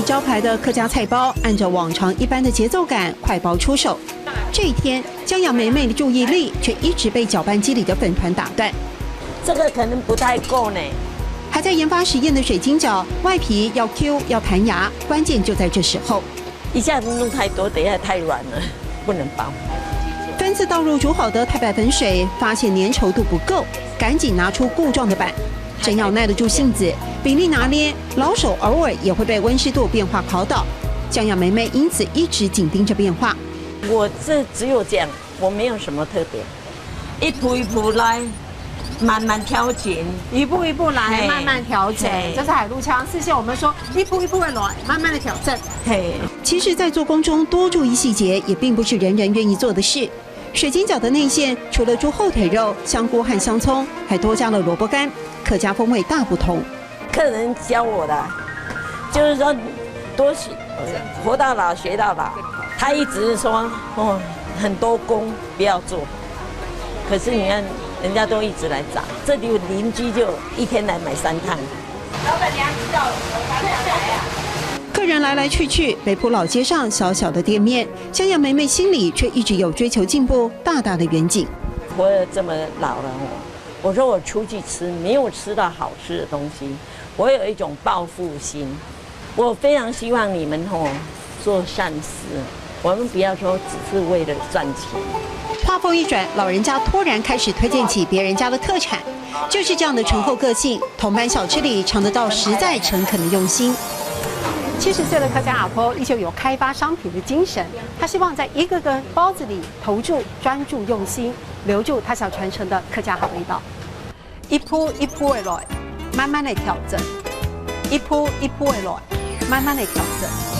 招牌的客家菜包，按照往常一般的节奏感快包出手。这一天，江阳梅梅的注意力却一直被搅拌机里的粉团打断。这个可能不太够呢。还在研发实验的水晶饺，外皮要 Q 要弹牙，关键就在这时候。一下子弄太多，等一下太软了，不能包。分次倒入煮好的太白粉水，发现粘稠度不够，赶紧拿出固状的板。真要耐得住性子，比例拿捏，老手偶尔也会被温湿度变化考倒。江阳梅梅因此一直紧盯着变化。我这只有这样，我没有什么特别，一步一步来，慢慢调整，一步一步来，慢慢调整。嘿这是海陆腔，事先我们说一步一步的来，慢慢的调整。嘿，其实，在做工中多注意细节，也并不是人人愿意做的事。水晶饺的内馅除了猪后腿肉、香菇和香葱，还多加了萝卜干，客家风味大不同。客人教我的，就是说多学，活到老学到老。他一直说哦，很多工不要做，可是你看人家都一直来找，这里有邻居就一天来买3趟。老板娘知道了，客人来来去去，北埔老街上小小的店面，江阳梅梅心里却一直有追求进步大大的远景。活得这么老了我说我出去吃没有吃到好吃的东西，我有一种报复心。我非常希望你们做善事，我们不要说只是为了赚钱。话锋一转，老人家突然开始推荐起别人家的特产，就是这样的醇厚个性，同班小吃里尝得到实在诚恳的用心。70岁的客家阿婆依旧有开发商品的精神，她希望在一个个包子里投注、专注、用心，留住她想传承的客家好味道。一步一步的来，慢慢的调整；一步一步的来，慢慢的调整。